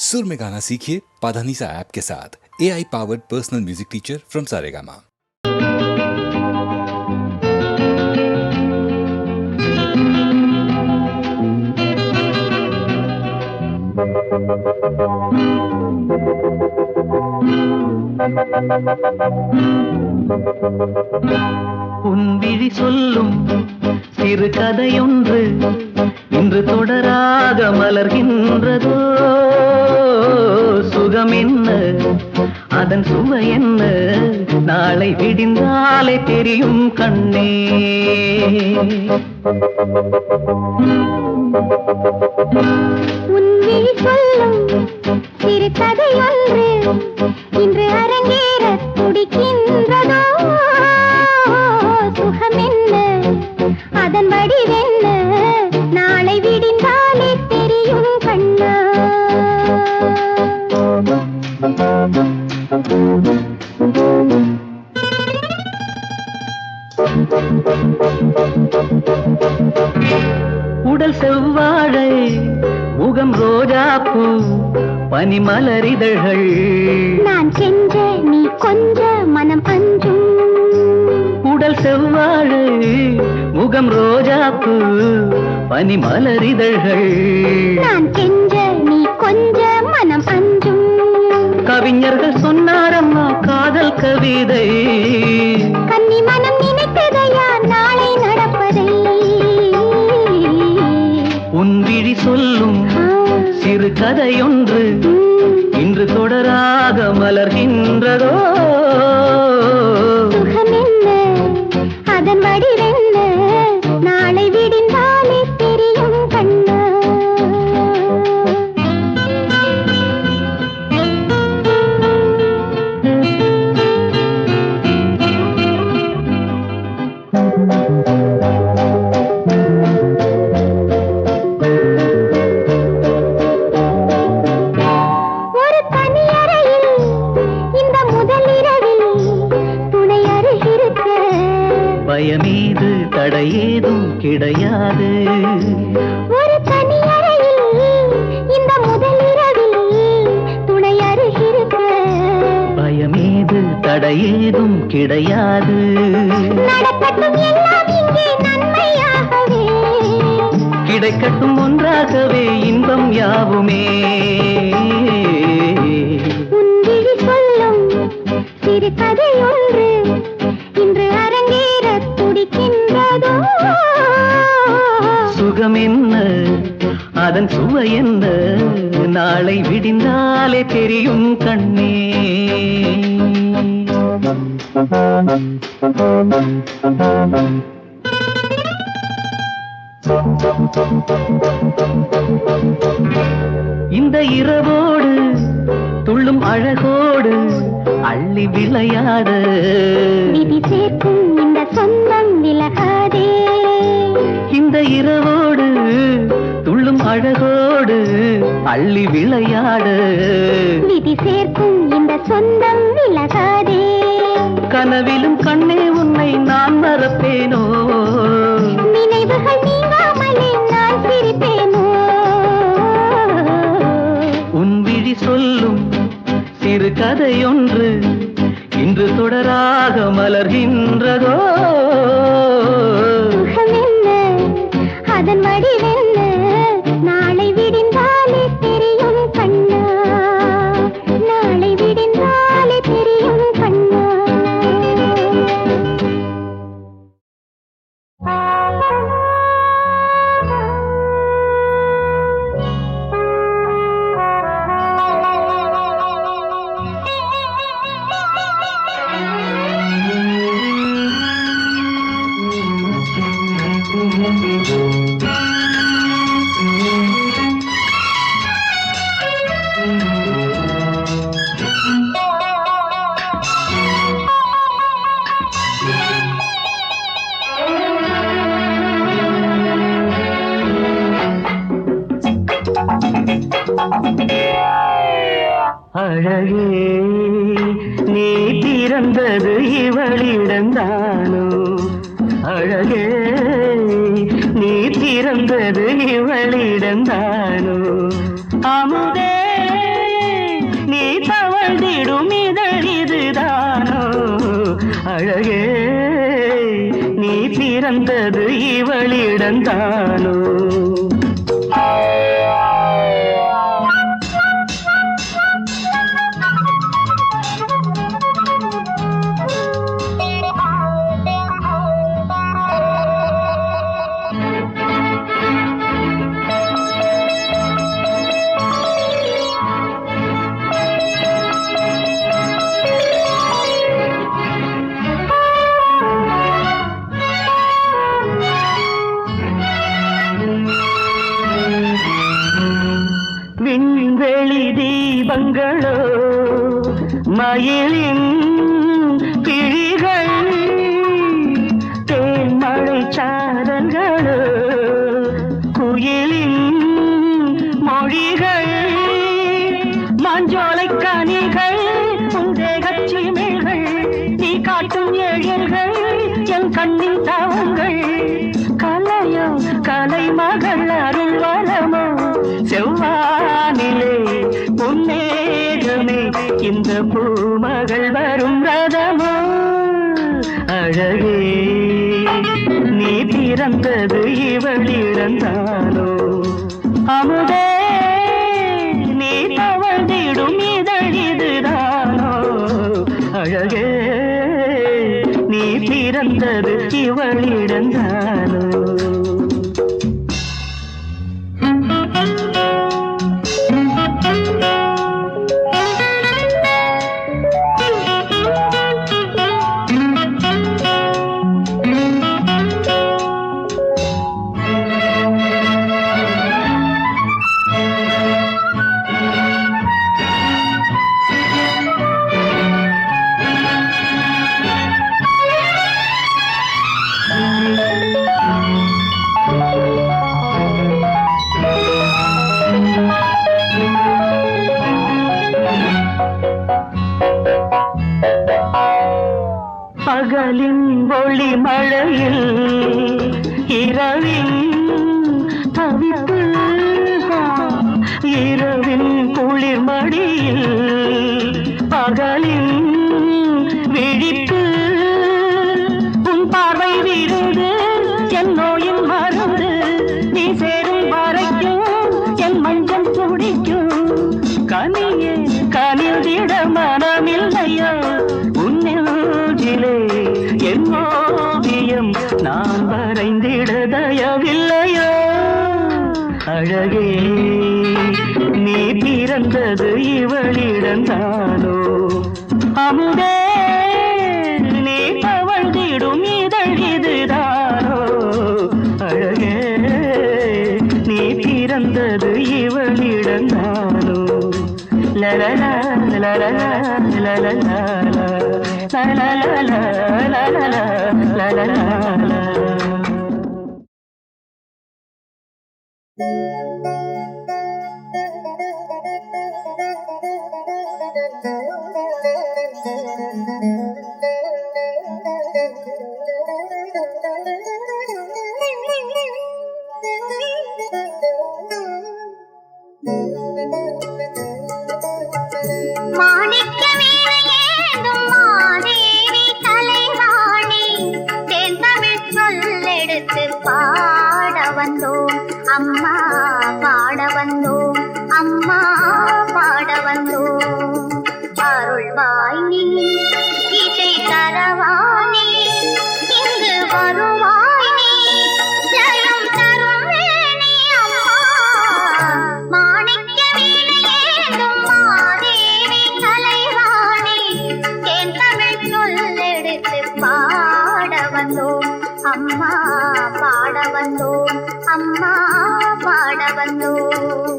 सुर में गाना सीखिए पाधानीसा ऐप के साथ। AI powered personal music teacher from Saregama. உன் விழி சொல்லும் சிறு கதையொன்று இன்று தொடராக மலர்கின்றதோ, சுகம் என்ன அதன் சுவை என்ன நாளை விடிந்தாலே தெரியும் கண்ணே. உன் விழி சொல்லும் சிறு கதையொன்று இன்று அரங்கேற துடிக்கின்றதோ, சுகம் என்ன அதன் வடிவென்ன நாளை விடிந்தாலே தெரியும் கண்ணா. உடல் செவ்வாழை முகம் ரோஜாப்பூ பனிமலரிதழ்கள், நான் கெஞ்ச நீ கொஞ்ச மனம் அஞ்சும். உடல் செவ்வாழை முகம் ரோஜாப்பூ பனிமலரிதழ்கள், நான் கெஞ்ச நீ கொஞ்ச மனம் அஞ்சும். கவிஞர்கள் சொன்னாரம்மா காதல் கவிதை, கன்னி மனம் நினைத்ததையா நாளை நடப்பதை. உன் விழி சொல்லும் சிறு கதையொன்று இன்று தொடராக மலர்கின்றதோ, சுகம் என்ன அதன் வடிவென்ன நாளை விடிந்தாலே தெரியும் கண்ணா. ஒரு தனி அறையில் இந்த முதல் இரவில் துணை அருகிருக்க, பயமீது தடையேதும் கிடையாது. ஒரு தனி அறையில் இந்த முதல் இரவில் துணை அருகிருக்க, பயமீது தடையேதும் கிடையாது. நடக்கட்டும் எல்லாம் இங்கே நன்மையாகவே, கிடைக்கட்டும் ஒன்றாகவே இன்பம் யாவுமே. உன் விழி சொல்லும் சிறு கதையொன்று இன்று அரங்கேற துடிக்கின்றதோ, சுகம் என்ன அதன் சுவை என்ன நாளை விடிந்தாலே தெரியும் கண்ணே. இந்த இரவோடு துள்ளும் அழகோடு அள்ளி விளையாடு, விதி சேர்க்கும் இந்த சொந்தம் விலகாதே. இந்த இரவோடு துள்ளும் அழகோடு அள்ளி விளையாடு, விதி சேர்க்கும் இந்த சொந்தம் விலகாதே. கனவிலும் கண்ணே உன்னை நான் மறப்பேனோ, நினைவுகள் நீங்காமலே நான் சிரிப்பேனோ. உன் விழி சொல்லும் சிறு கதையொன்று இன்று தொடராக மலர்கின்றதோ, சுகம் என்ன அதன் வடிவென்ன நாளை விடிந்தாலே தெரியும் கண்ணா. நாளை விடிந்தாலே தெரியும் கண்ணா. அழகே நீ பிறந்தது இவளிடந்தானோ, அழகே நீ பிறந்தது இவளிடந்தானோ, அமுதே அழகே நீ பிறந்தது இவளிடந்தானோ. விண்வெளி தீபங்களோ மயிலின் கிழிகள், தேன்மழை சாரல்களோ குயிலின் மொழிகள், மாஞ்சோலை கனிகள் உந்தேகச்சிமிழ்கள், நீ காட்டும் எழில்கள் என் கண்ணின் தவங்கள். கலையோ கலைமகள் அருள் வரமோ செவ்வானிலே பொன்னேகமே இந்த பூமகள் வரும் ரதமோ. அழகே நீ பிறந்தது இவளிடந்தானோ. அமுதே நீ தவழ்ந்திடும் இதழிதுதானோ. அழகே நீ பிறந்தது இவளிடந்தானோ. பகலின் ஒளி மழையில் இரவின் தவிப்பு, இரவின் குளிர் மடியில் பகலின் விழிப்பு. உன் பார்வை விருந்து என் நோயின் மருந்து, நீ சேரும் வரைக்கும் என் மஞ்சள் துடிக்கும். கனியே கனிந்திட மனமில்லையோ உன்னிலே என் ஓவியம் நான் வரைந்திட தயவில்லையோ. அழகே நீ பிறந்தது இவளிடந்தானோ. அமுதே நீ தவழ்ந்திடும் இதழிதுதானோ. அழகே நீ பிறந்தது இவளிடந்தானோ. லலலா லலலா லலலா மாணிக்க வீணையேந்தும் மாதேவி கலைவாணி, தேன் தமிழ் சொல்லெடுத்து பாட வந்தோம் அம்மா, பாட வந்தோம் அம்மா, பாட வந்தோம். அருள்வாய் நீ இசை தரவானே, இங்கு வருவாய் நீ ஜெயம் தரும் வேணி அம்மா. மாணிக்க வீணையேந்தும் மாதேவி கலைவாணி, தேன் தமிழ் சொல்லெடுத்து பாட வந்தோம் அம்மா, பாட வந்தோம் அம்மா, பாட வந்தோம்.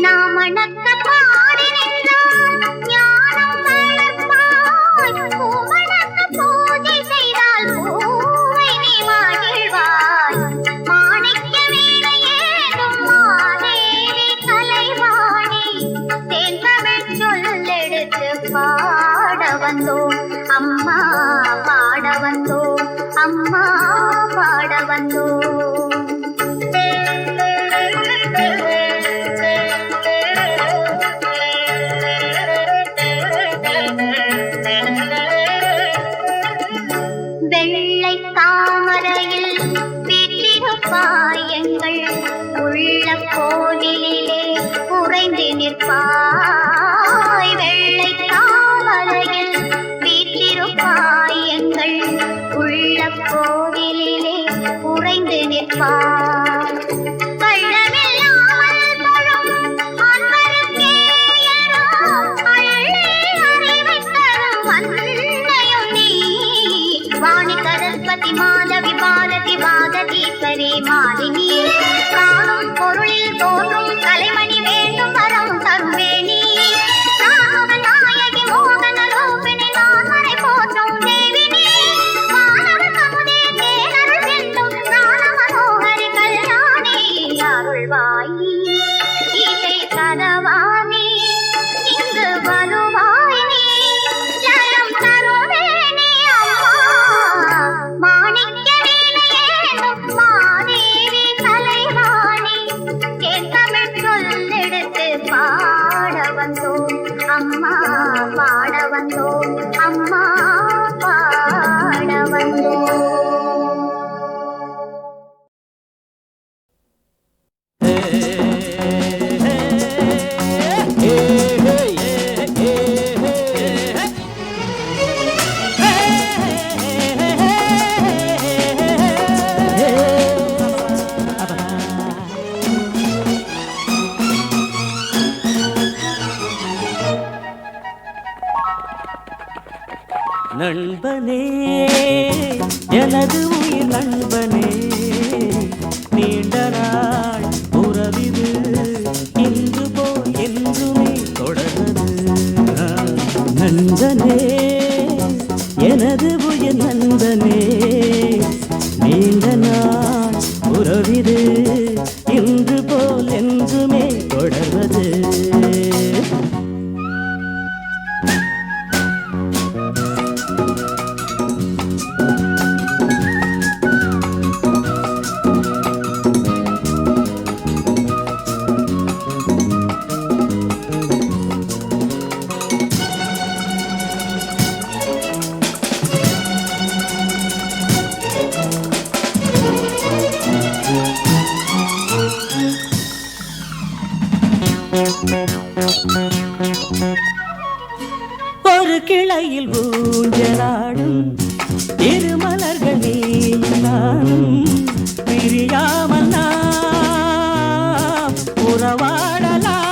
நாமணக்க பாடி நின்றால் ஞானம் வளர்ப்பாய், பூமணக்க பூஜை செய்தால் பூவை நீ மகிழ்வாய். மாணிக்க வீணையேந்தும் மாதேவி கலைவாணி, தேன் தமிழ் சொல்லெடுத்து பாட வந்தோம் அம்மா, பாட வந்தோம் அம்மா, பாட வந்தோம். உள்ள கோவிலிலே உறைந்து நிற்பாய் வெள்ளை தாமரையில் வீற்றிருப்பாய் எங்கள் உள்ள கோவிலிலே உறைந்து நிற்பாய் மாதவி பாரதி வாததீஸ்வரி மாலினி காணும் பொருளில் தோன்றும் கலைமணி வேண்டும் வரம் தருவேணி நாயகி மோகன லோபினி நான்மறை போற்றும் தேவினி மாணவ கமுதே தேனருள் செல்லும் ஞான மனோகரி கல்யாணி அருள்வாயி இசை கரவாணி இங்கு வருவாய் நீ ஜலம் தருவேணி அம்மா மாணிக்க வீணையேனும் மாதேவி கலைவாணி கேட்கமிழ் சொல்லெடுத்து பாட வந்தோம் அம்மா பாட வந்தோம் அம்மா பாட வந்தோம். நண்பனே எனது உயிர் நண்பனே நீண்ட நாள் உறவிது இன்று போல் என்றுமே தொடர்வது. நண்பனே எனது உயிர் நண்பனே நீண்ட நாள் உறவிது இன்று போல் என்றுமே தொடர்வது. ஒரு கிளையில் ஊஞ்சலாடும் திருமலர்கள் நீயும் நானும் பிரியாமல் நாம் உறவாடலாம்.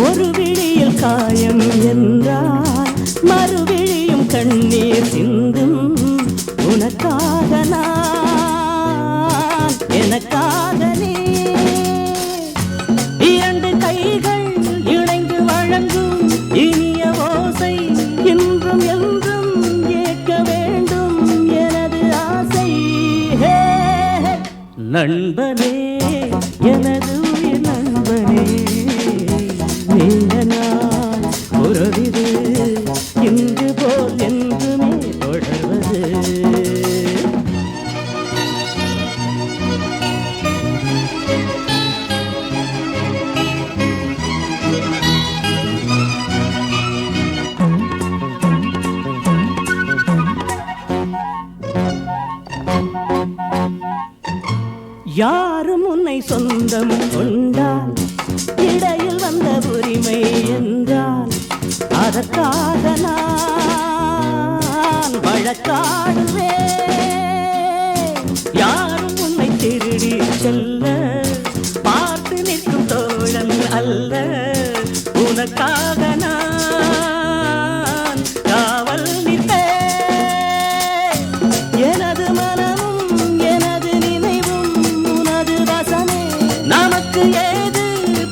ஒரு விழியில் காயம் என்றால் மறுவிழியும் கண்ணீர் சிந்தும் உனக்காக நான் எனக்காக நீ இரண்டு கைகள் இணைந்து வழங்கும் இனிய ஓசை இன்றும் என்றும் ஏற்க வேண்டும் எனது ஆசை. நண்பனே எனது உயிர் நண்பனே நீண்ட நாள் உறவிது இன்று போல் என்றுமே தொடர்வது. யாரும் உன்னை சொந்தம் கொண்டால் இடையில் வந்த உரிமை என்றால் அதற்காக நான் வழக்காடுவேன். யாரும் உன்னை திருடி செல்ல பார்த்து நிற்கும் தோழன் அல்ல உனக்காக நான் காவல் நிற்பேன். எனது மனமும் எனது நினைவும் உனது வசமே நமக்கு ஏது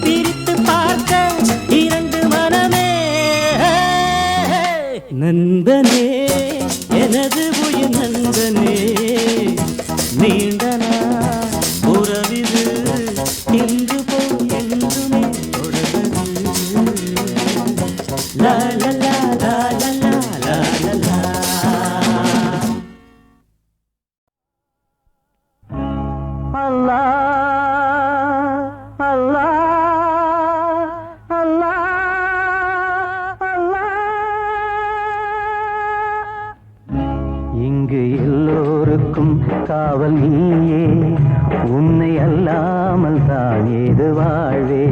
பிரித்து பார்க்க இரண்டு மனமே. நண்பனே எனது உயிர் நண்பனே நீண்ட நாள் உறவிது இன்று போல் என்றுமே தொடர்வது. லா லா லா லா லா லா லா லா. அல்லாஹ் அல்லாஹ் அல்லாஹ் அல்லாஹ். இங்கு எல்லோரும் கொடுக்கும் காவல் நீயே, உன்னை அல்லாமல் தான் ஏது வாழ்வே.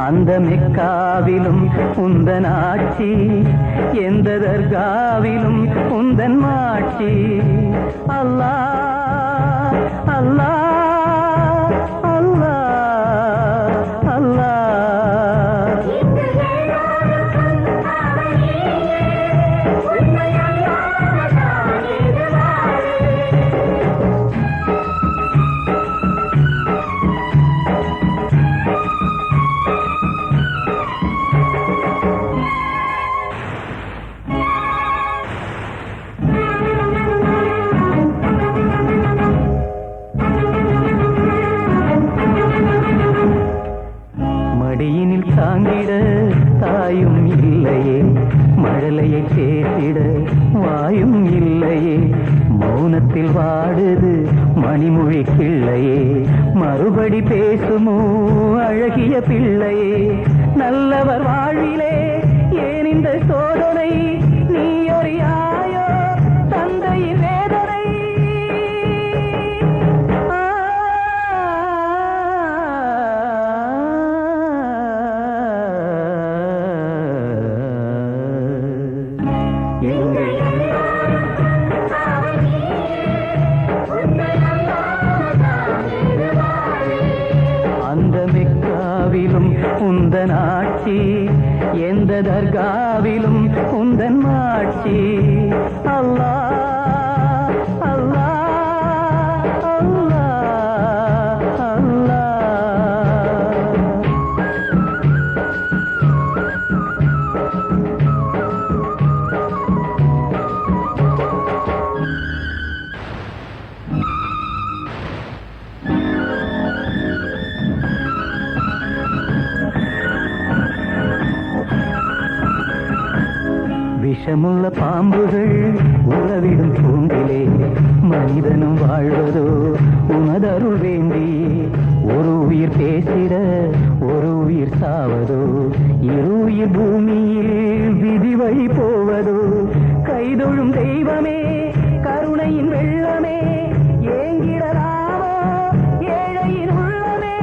அந்த மெக்காவிலும் உந்தன் ஆட்சி, எந்த தர்காவிலும் உந்தன் மாட்சி. அல்லாஹ் அல்லாஹ் அல்லாஹ் அல்லாஹ். மடியினில் தாங்கிட தாயும் இல்லையே, மழலையை பேசிட வாயும் இல்லையே. மௌனத்தில் வாடுது மணிமொழி கிள்ளையே, மறுபடி பேசுமோ அழகிய பிள்ளையே. நல்லவர் வாழ்விலே ஏன் இந்த சோதனை, நீ அறியாயோ தந்தையின் வேதனை. அந்த மெக்காவிலும் உந்தன் ஆட்சி, எந்த தர்காவிலும் உந்தன் மாட்சி. அல்லாஹ் அல்லாஹ் அல்லாஹ் அல்லாஹ். விஷமுள்ள பாம்புகள் உறவிடும் பூங்கிலே, மனிதனும் வாழ்வதோ உனதருள் வேண்டி. ஒரு உயிர் பேசிட ஒரு உயிர் சாவதோ, இரு உயிர் பூமியில் விதி வழி போவதோ. கைதொழும் தெய்வமே கருணையின் வெள்ளமே, ஏங்கிடலாமோ ஏழையின் உள்ளமே.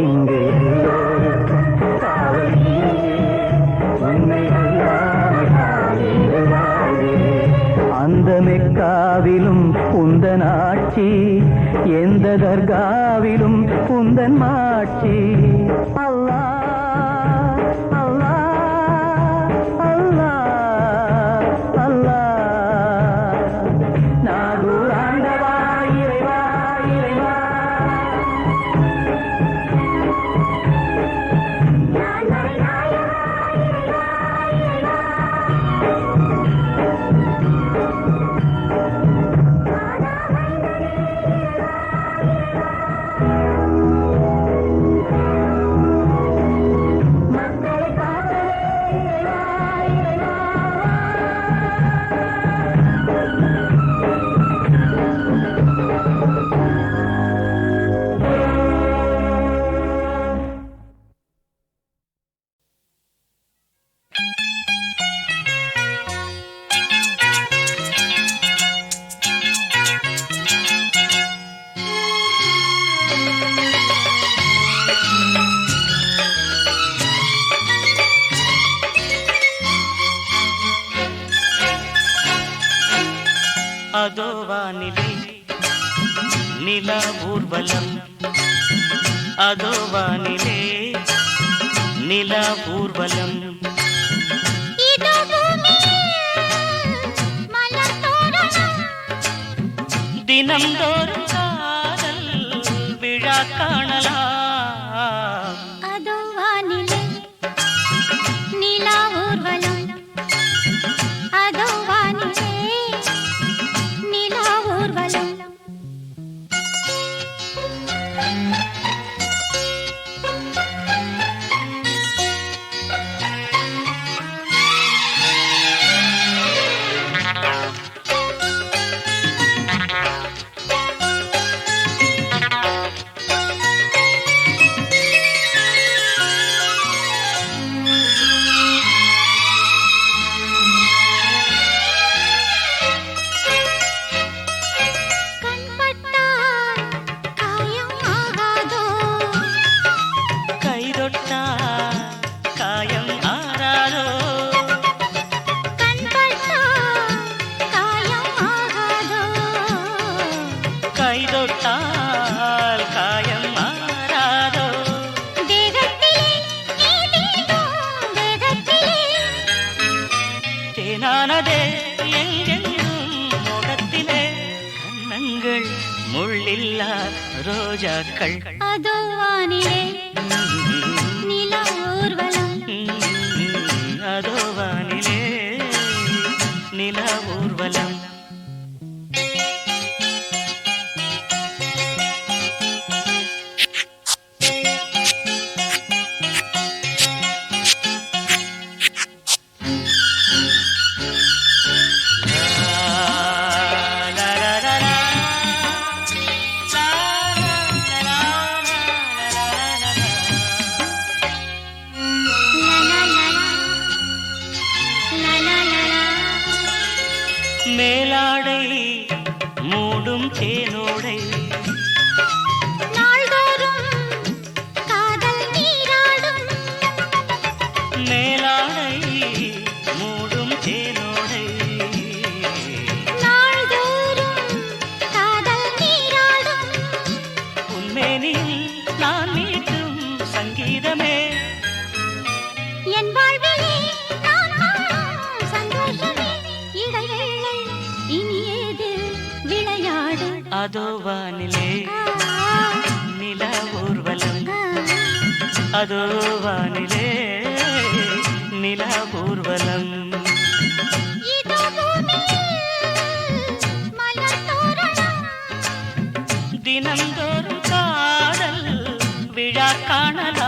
இங்கு எல்லோருக்கும் காவல் நீயே, உன்னை அல்லாமல் நான் ஏது வாழ்வே. அந்த மெக்காவிலும் உந்தன் ஆட்சி, எந்த தர்காவிலும் உந்தன் மாட்சி. அல்லாஹ் அல்லாஹ் அல்லாஹ் அல்லாஹ். நாகூர் ஆண்டவா இறைவா இறைவா. அதோ வானிலே நிலா ஊர்வலம், அதோ வானிலே நிலா ஊர்வலம். தினம்தோறும் காதல் விழா காணலாம். அதோ வானிலே நிலா ஊர்வலம், அதோ வானிலே நிலா ஊர்வலம். கைதொட்டால் காயம் மாறாதோ தேகத்திலே நீ தீண்டும் தேகத்திலே தேனானதே எங்கெங்கும் முகத்திலே கண்ணங்கள் முள்ளில்லா ரோஜாக்கள் அதோ வானிலே நில ஊர்வலம் அதோ வானிலே நில ஊர்வலம் மேலாடை மூடும் தேனோடை நாள்தோறும் காதல் நீராடும் மேலாடை மூடும் தேனோடை நாள்தோறும் காதல் நீராடும் உன்மேனில் நான் மீட்டும் சங்கீதமே என் வாழ்விலே நான் காணும் சந்தோஷமே இடைவேளை இனியேது விளையாடு அதோ வானிலே நில ஊர்வலம் அதோ வானிலே நில ஊர்வலம் இதோ பூமியில் மலர் தோரணம் தினந்தோறும் காதல் விழா காணலாம்